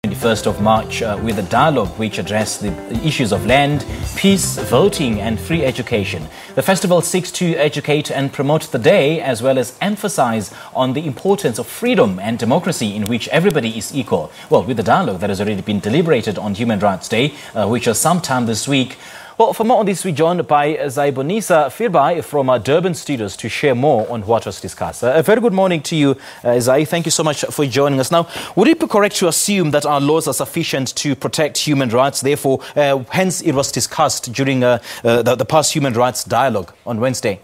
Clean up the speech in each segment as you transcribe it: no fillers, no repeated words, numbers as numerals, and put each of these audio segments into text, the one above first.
21st of March with a dialogue which addressed the issues of land, peace, voting and free education. The festival seeks to educate and promote the day as well as emphasize on the importance of freedom and democracy in which everybody is equal. Well, with the dialogue that has already been deliberated on Human Rights Day, which was sometime this week. Well, for more on this, we're joined by Zaiboonissa Pheerbhay from Durban Studios to share more on what was discussed. A very good morning to you, Zai. Thank you so much for joining us. Now, would it be correct to assume that our laws are sufficient to protect human rights? Therefore, hence it was discussed during the past Human Rights Dialogue on Wednesday.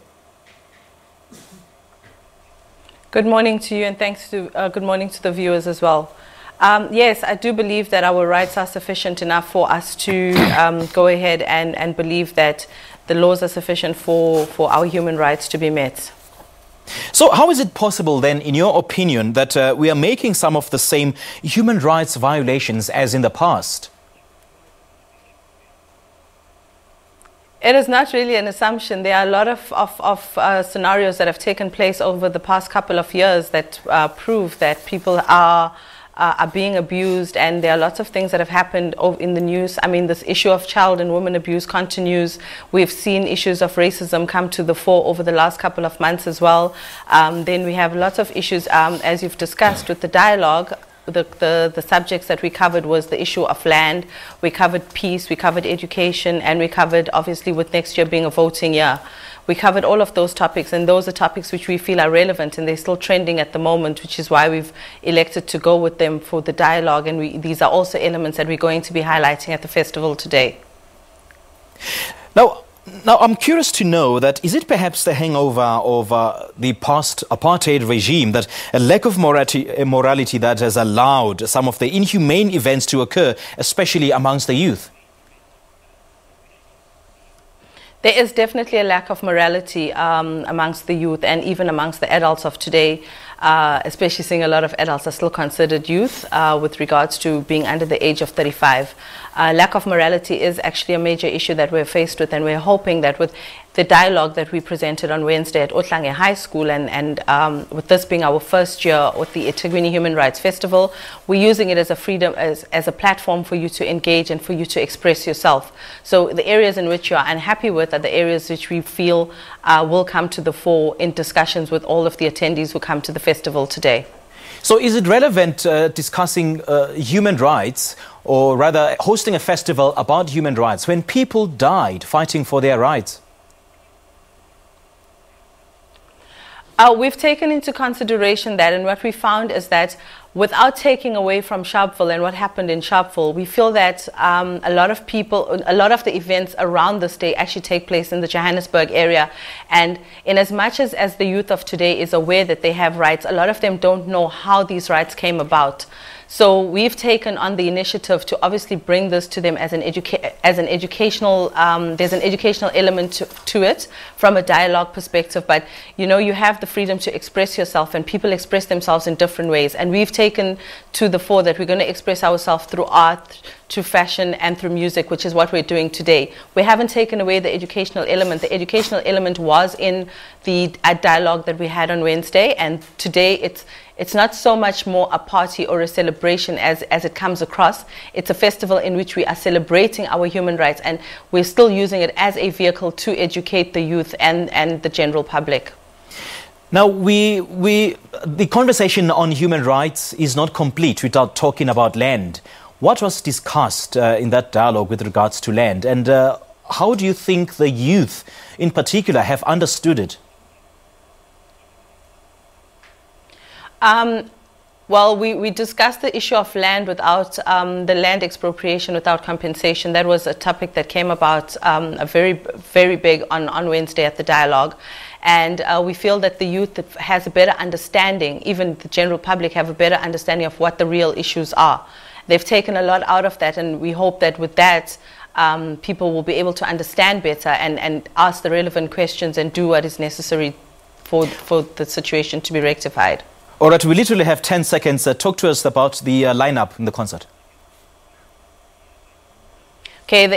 Good morning to you, and thanks to good morning to the viewers as well. Yes, I do believe that our rights are sufficient enough for us to go ahead and believe that the laws are sufficient for our human rights to be met. So how is it possible then, in your opinion, that we are making some of the same human rights violations as in the past? It is not really an assumption. There are a lot of scenarios that have taken place over the past couple of years that prove that people are being abused, and there are lots of things that have happened in the news. I mean, this issue of child and women abuse continues. We've seen issues of racism come to the fore over the last couple of months as well. Then we have lots of issues, as you've discussed with the dialogue. The subjects that we covered was the issue of land, we covered peace, we covered education, and we covered, obviously, with next year being a voting year. We covered all of those topics, and those are topics which we feel are relevant, and they're still trending at the moment, which is why we've elected to go with them for the dialogue, and these are also elements that we're going to be highlighting at the festival today. Now, I'm curious to know that is it perhaps the hangover of the past apartheid regime, that a lack of morality that has allowed some of the inhumane events to occur, especially amongst the youth? There is definitely a lack of morality amongst the youth and even amongst the adults of today, especially seeing a lot of adults are still considered youth with regards to being under the age of 35. Lack of morality is actually a major issue that we're faced with, and we're hoping that with the dialogue that we presented on Wednesday at Otlange High School, and with this being our first year with the Ethekwini Human Rights Festival, we're using it as a freedom, as a platform for you to engage and for you to express yourself. So the areas in which you are unhappy with are the areas which we feel will come to the fore in discussions with all of the attendees who come to the festival today. So is it relevant discussing human rights, or rather hosting a festival about human rights, when people died fighting for their rights? We've taken into consideration that, and what we found is that without taking away from Sharpeville and what happened in Sharpeville, we feel that a lot of the events around this day actually take place in the Johannesburg area. And in as much as the youth of today is aware that they have rights, a lot of them don't know how these rights came about. So we've taken on the initiative to obviously bring this to them as an educational, there's an educational element to it from a dialogue perspective. But, you know, you have the freedom to express yourself, and people express themselves in different ways. And we've taken to the fore that we're going to express ourselves through art, through fashion, and through music, which is what we're doing today. We haven't taken away the educational element. The educational element was in the dialogue that we had on Wednesday, and today it's not so much more a party or a celebration as it comes across. It's a festival in which we are celebrating our human rights, and we're still using it as a vehicle to educate the youth and the general public. Now, the conversation on human rights is not complete without talking about land. What was discussed in that dialogue with regards to land, and how do you think the youth in particular have understood it? Well, we discussed the issue of land without the land expropriation without compensation. That was a topic that came about very big on Wednesday at the dialogue. And we feel that the youth has a better understanding, even the general public have a better understanding of what the real issues are. They've taken a lot out of that, and we hope that with that, people will be able to understand better and ask the relevant questions and do what is necessary for the situation to be rectified. All right, we literally have 10 seconds. Talk to us about the lineup in the concert. Okay,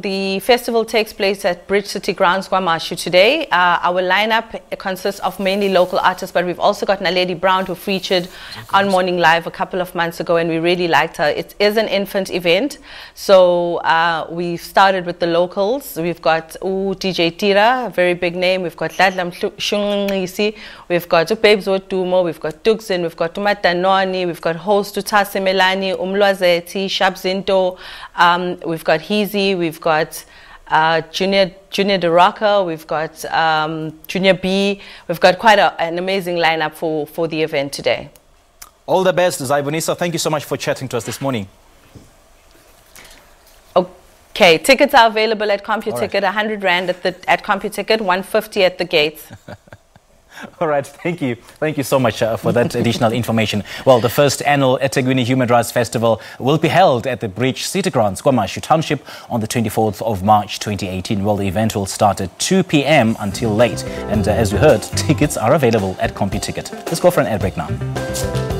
the festival takes place at Bridge City Grounds, KwaMashu today. Our lineup consists of mainly local artists, but we've also got Naledi Brown, who featured on Morning Live a couple of months ago, and we really liked her. It is an infant event, so we started with the locals. We've got DJ Tira, a very big name. We've got Ladlam Shungisi, we've got Babes Wotumo, we've got Tuxin, we've got Tumatanoni, we've got host Tutase Melani, Umlwazeti, Shabzinto, we've got Heezy, we've got Junior the Rocker, we've got Junior B. We've got quite an amazing lineup for the event today. All the best, Zaiboonissa. Thank you so much for chatting to us this morning. Okay, tickets are available at CompuTicket, 100 Rand at CompuTicket, 150 at the gates. All right, thank you. Thank you so much for that additional information. Well, the first annual Ethekwini Human Rights Festival will be held at the Bridge City Grounds, KwaMashu Township, on the 24th of March 2018. Well, the event will start at 2 p.m. until late. And as you heard, tickets are available at CompuTicket. Let's go for an ad break now.